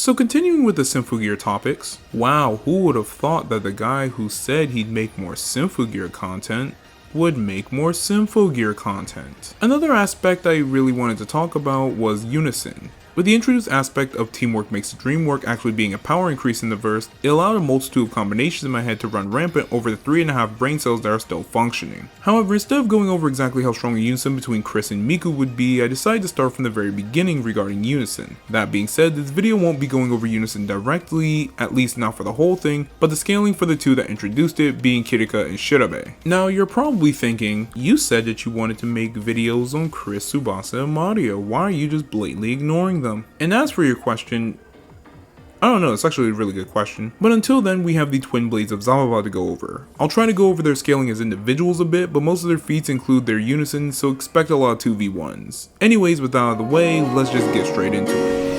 So continuing with the Symphogear topics, wow, who would have thought that the guy who said he'd make more Symphogear content would make more Symphogear content. Another aspect I really wanted to talk about was unison. With the introduced aspect of teamwork makes the dream work actually being a power increase in the verse, it allowed a multitude of combinations in my head to run rampant over the 3.5 brain cells that are still functioning. However, instead of going over exactly how strong a unison between Chris and Miku would be, I decided to start from the very beginning regarding unison. That being said, this video won't be going over unison directly, at least not for the whole thing, but the scaling for the two that introduced it being Kirika and Shirabe. Now you're probably thinking, you said that you wanted to make videos on Chris, Tsubasa, and Mario, why are you just blatantly ignoring them? And as for your question, I don't know, it's actually a really good question. But until then, we have the twin blades of Zababa to go over. I'll try to go over their scaling as individuals a bit, but most of their feats include their unison, so expect a lot of 2v1s. Anyways, with that out of the way, let's just get straight into it.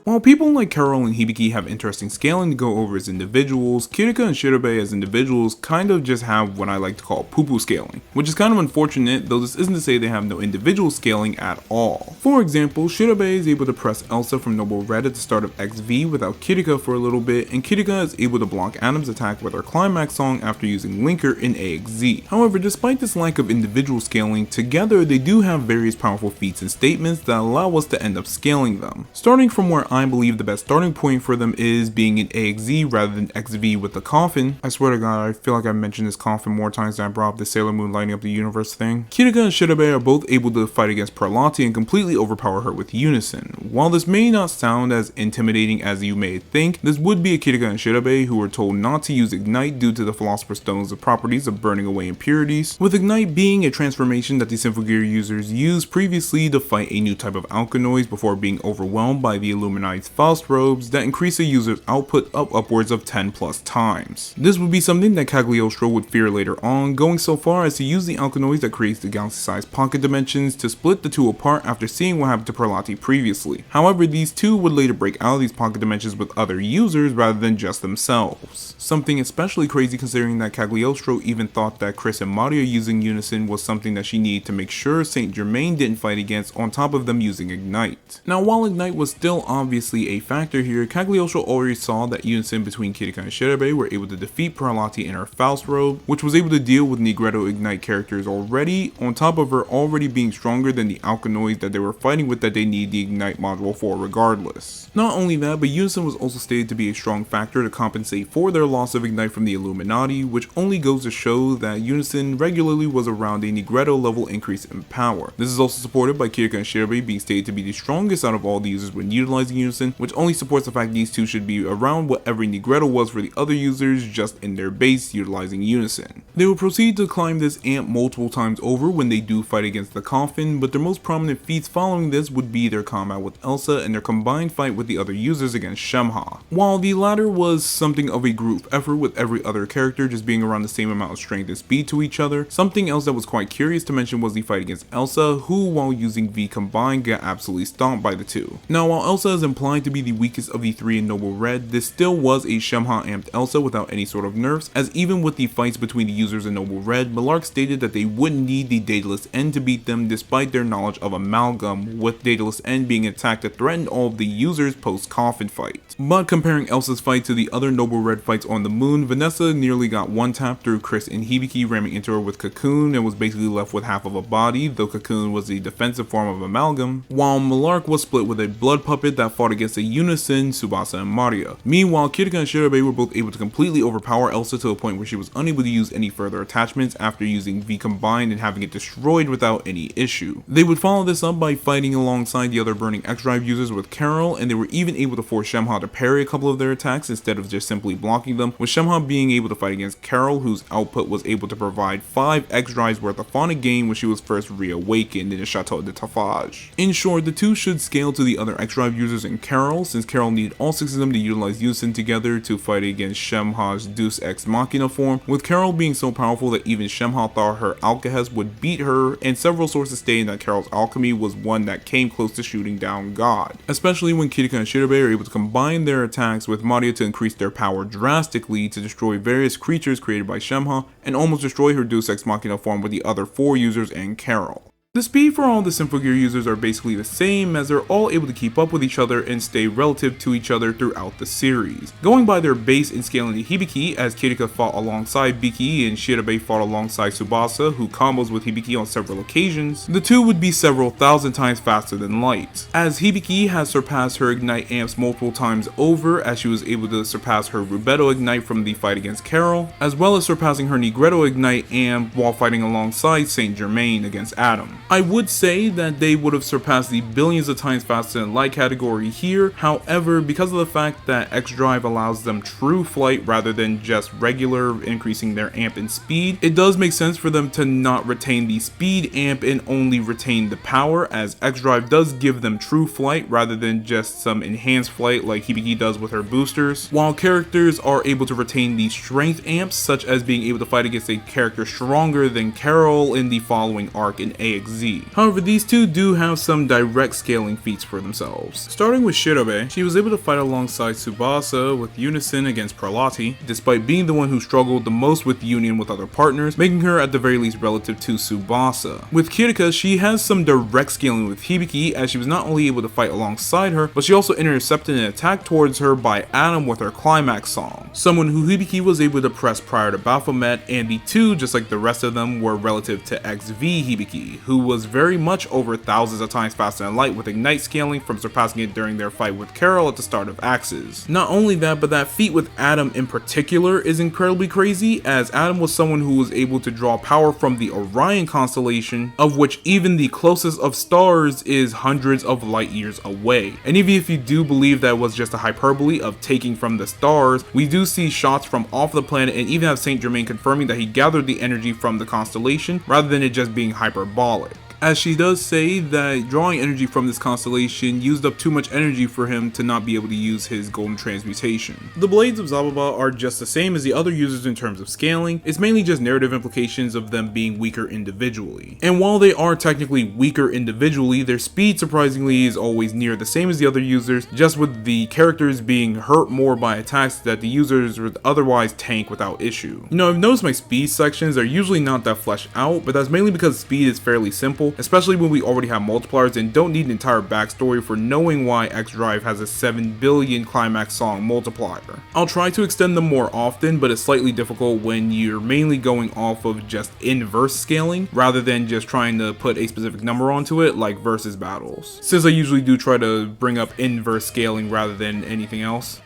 While people like Carol and Hibiki have interesting scaling to go over as individuals, Kirika and Shirabe as individuals kind of just have what I like to call poo-poo scaling, which is kind of unfortunate, though this isn't to say they have no individual scaling at all. For example, Shirabe is able to press Elsa from Noble Red at the start of XV without Kirika for a little bit, and Kirika is able to block Adam's attack with her climax song after using Linker in AXZ. However, despite this lack of individual scaling, together they do have various powerful feats and statements that allow us to end up scaling them. Starting from where I believe the best starting point for them is being in AXZ rather than XV with the coffin. I swear to god, I feel like I've mentioned this coffin more times than I brought up the Sailor Moon lighting up the universe thing. Kirika and Shirabe are both able to fight against Perlati and completely overpower her with unison. While this may not sound as intimidating as you may think, this would be a Kirika and Shirabe who were told not to use Ignite due to the Philosopher's Stone's properties of burning away impurities, with Ignite being a transformation that the Symphogear users used previously to fight a new type of alkanoids before being overwhelmed by the Illuminati's Faust robes that increase a user's output upwards of 10 plus times. This would be something that Cagliostro would fear later on, going so far as to use the alkanoids that creates the galaxy-sized pocket dimensions to split the two apart after seeing what happened to Perlati previously. However, these two would later break out of these pocket dimensions with other users rather than just themselves. Something especially crazy considering that Cagliostro even thought that Chris and Mario using Unison was something that she needed to make sure Saint Germain didn't fight against on top of them using Ignite. Now while Ignite was still obviously a factor here, Cagliostro already saw that unison between Kirika and Shirabe were able to defeat Perlati in her Faust robe, which was able to deal with Negretto Ignite characters already, on top of her already being stronger than the alkanoids that they were fighting with that they need the Ignite module for regardless. Not only that, but unison was also stated to be a strong factor to compensate for their loss of Ignite from the Illuminati, which only goes to show that unison regularly was around a Negretto level increase in power. This is also supported by Kirika and Shirabe being stated to be the strongest out of all the users when utilizing unison, which only supports the fact these two should be around what every Negretto was for the other users just in their base utilizing unison. They will proceed to climb this amp multiple times over when they do fight against the coffin, but their most prominent feats following this would be their combat with Elsa and their combined fight with the other users against Shemha. While the latter was something of a group effort with every other character just being around the same amount of strength and speed to each other, something else that was quite curious to mention was the fight against Elsa, who while using V combined got absolutely stomped by the two. Now while Elsa is implied to be the weakest of the three in Noble Red, this still was a Shemha amped Elsa without any sort of nerfs, as even with the fights between the users in Noble Red, Malark stated that they wouldn't need the Daedalus End to beat them despite their knowledge of Amalgam, with Daedalus End being attacked to threaten all of the users post coffin fight. But comparing Elsa's fight to the other Noble Red fights on the moon, Vanessa nearly got one tap through Chris and Hibiki ramming into her with Cocoon and was basically left with half of a body, though Cocoon was the defensive form of Amalgam, while Malark was split with a blood puppet that fought against a unison Tsubasa and Mario. Meanwhile, Kirika and Shirabe were both able to completely overpower Elsa to a point where she was unable to use any further attachments after using V combined and having it destroyed without any issue. They would follow this up by fighting alongside the other Burning X-Drive users with Carol, and they were even able to force Shemha to parry a couple of their attacks instead of just simply blocking them, with Shemha being able to fight against Carol, whose output was able to provide 5 X-Drives worth of phonic gain when she was first reawakened in the Chateau de Tafage. In short, the two should scale to the other X-Drive users and Carol, since Carol needed all 6 of them to utilize unison together to fight against Shemha's Deus Ex Machina form, with Carol being so powerful that even Shemha thought her Alcahest would beat her, and several sources stating that Carol's alchemy was one that came close to shooting down God. Especially when Kirika and Shirabe are able to combine their attacks with Maria to increase their power drastically to destroy various creatures created by Shemha, and almost destroy her Deus Ex Machina form with the other 4 users and Carol. The speed for all the Symphogear users are basically the same, as they're all able to keep up with each other and stay relative to each other throughout the series. Going by their base in scaling the Hibiki, as Kirika fought alongside Biki and Shirabe fought alongside Tsubasa, who combos with Hibiki on several occasions, the two would be several thousand times faster than light. As Hibiki has surpassed her Ignite amps multiple times over, as she was able to surpass her Rubedo Ignite from the fight against Carol, as well as surpassing her Nigredo Ignite amp while fighting alongside Saint Germain against Adam. I would say that they would have surpassed the billions of times faster than light category here, however, because of the fact that X Drive allows them true flight rather than just regular increasing their amp and speed, it does make sense for them to not retain the speed amp and only retain the power, as X Drive does give them true flight rather than just some enhanced flight like Hibiki does with her boosters, while characters are able to retain the strength amps, such as being able to fight against a character stronger than Carol in the following arc in AXZ. However, these two do have some direct scaling feats for themselves. Starting with Shirabe, she was able to fight alongside Tsubasa with unison against Pralati, despite being the one who struggled the most with union with other partners, making her at the very least relative to Tsubasa. With Kirika, she has some direct scaling with Hibiki, as she was not only able to fight alongside her, but she also intercepted an attack towards her by Adam with her climax song, someone who Hibiki was able to press prior to Baphomet, and the two, just like the rest of them, were relative to XV Hibiki, who was very much over thousands of times faster than light with Ignite scaling from surpassing it during their fight with Carol at the start of Axis. Not only that, but that feat with Adam in particular is incredibly crazy, as Adam was someone who was able to draw power from the Orion constellation, of which even the closest of stars is hundreds of light years away. And even if you do believe that was just a hyperbole of taking from the stars, we do see shots from off the planet and even have Saint Germain confirming that he gathered the energy from the constellation rather than it just being hyperbolic, as she does say that drawing energy from this constellation used up too much energy for him to not be able to use his golden transmutation. The blades of Zababa are just the same as the other users in terms of scaling, it's mainly just narrative implications of them being weaker individually. And while they are technically weaker individually, their speed surprisingly is always near the same as the other users, just with the characters being hurt more by attacks that the users would otherwise tank without issue. You know, I've noticed my speed sections are usually not that fleshed out, but that's mainly because speed is fairly simple, especially when we already have multipliers and don't need an entire backstory for knowing why X Drive has a 7 billion climax song multiplier. I'll try to extend them more often, but it's slightly difficult when you're mainly going off of just inverse scaling rather than just trying to put a specific number onto it like versus battles, since I usually do try to bring up inverse scaling rather than anything else.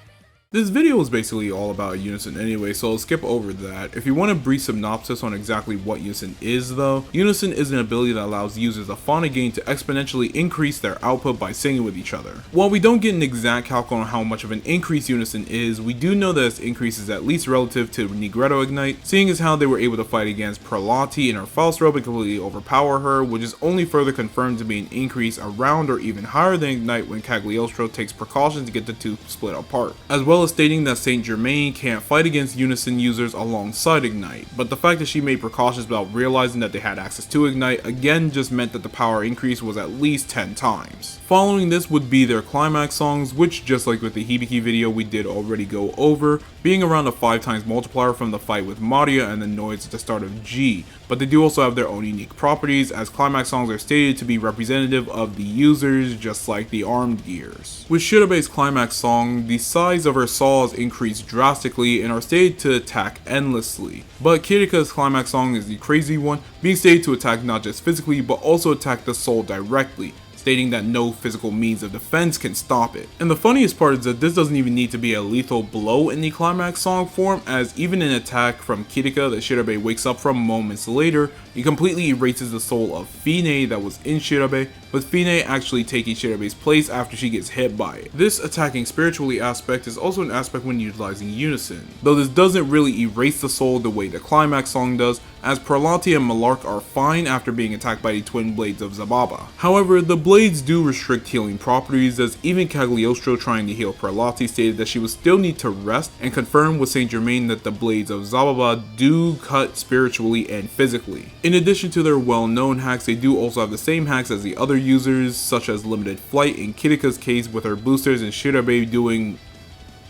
This video is basically all about Unison anyway, so I'll skip over that. If you want a brief synopsis on exactly what Unison is though, Unison is an ability that allows users of Fauna Gain to exponentially increase their output by singing with each other. While we don't get an exact calc on how much of an increase Unison is, we do know that this increase is at least relative to Nigredo Ignite, seeing as how they were able to fight against Pralati in her Faustrobe and completely overpower her, which is only further confirmed to be an increase around or even higher than Ignite when Cagliostro takes precautions to get the two split apart, as well as stating that Saint Germain can't fight against Unison users alongside Ignite, but the fact that she made precautions without realizing that they had access to Ignite again just meant that the power increase was at least 10 times. Following this would be their climax songs, which just like with the Hibiki video we did already go over, being around a 5 times multiplier from the fight with Maria and the noise at the start of G, but they do also have their own unique properties, as climax songs are stated to be representative of the users just like the armed gears. With Shirabe's climax song, the size of her saws increase drastically and are stated to attack endlessly, but Kirika's climax song is the crazy one, being stated to attack not just physically but also attack the soul directly, stating that no physical means of defense can stop it. And the funniest part is that this doesn't even need to be a lethal blow in the climax song form, as even an attack from Kirika that Shirabe wakes up from moments later, it completely erases the soul of Fine that was in Shirabe, with Fine actually taking Shirabe's place after she gets hit by it. This attacking spiritually aspect is also an aspect when utilizing Unison, though this doesn't really erase the soul the way the climax song does, as Perlati and Malark are fine after being attacked by the twin blades of Zababa. However, the blades do restrict healing properties, as even Cagliostro trying to heal Perlati stated that she would still need to rest, and confirmed with Saint Germain that the blades of Zababa do cut spiritually and physically. In addition to their well-known hacks, they do also have the same hacks as the other users, such as limited flight in Kirika's case with her boosters and Shirabe doing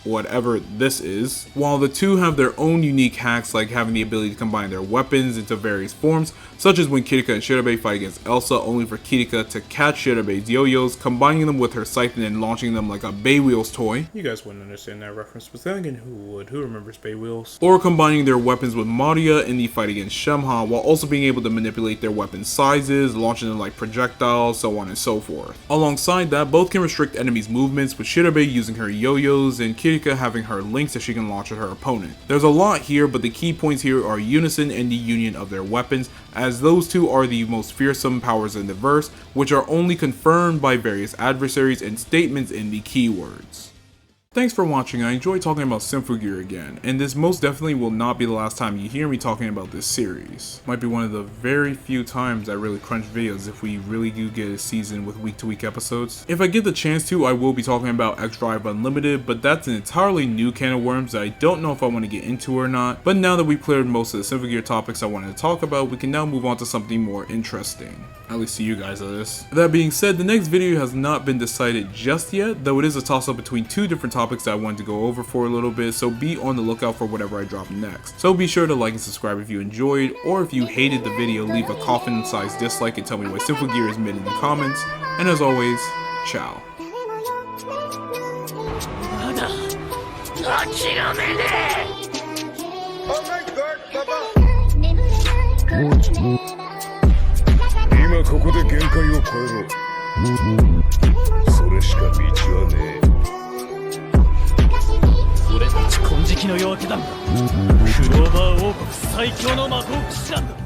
whatever this is, while the two have their own unique hacks like having the ability to combine their weapons into various forms, such as when Kirika and Shirabe fight against Elsa, only for Kirika to catch Shirabe's yo-yos, combining them with her siphon and launching them like a Bay Wheels toy. You guys wouldn't understand that reference, but then again, who would? Who remembers Bay Wheels? Or combining their weapons with Maria in the fight against Shemha, while also being able to manipulate their weapon sizes, launching them like projectiles, so on and so forth. Alongside that, both can restrict enemies' movements, with Shirabe using her yo-yos and Kirika having her links that she can launch at her opponent. There's a lot here, but the key points here are unison and the union of their weapons, as those two are the most fearsome powers in the verse, which are only confirmed by various adversaries and statements in the keywords. Thanks for watching. I enjoyed talking about Symphogear again, and this most definitely will not be the last time you hear me talking about this series. Might be one of the very few times I really crunch videos if we really do get a season with week-to-week episodes. If I get the chance to, I will be talking about X-Drive Unlimited, but that's an entirely new can of worms that I don't know if I want to get into or not. But now that we've cleared most of the Symphogear topics I wanted to talk about, we can now move on to something more interesting. At least to you guys at this. That being said, the next video has not been decided just yet, though it is a toss-up between two different topics that I wanted to go over for a little bit, so be on the lookout for whatever I drop next. So be sure to like and subscribe if you enjoyed, or if you hated the video, leave a coffin-sized dislike and tell me why Symphogear is mid in the comments. And as always, ciao.俺たち金色の夜明け団がクローバー王国最強の魔法騎士団だ。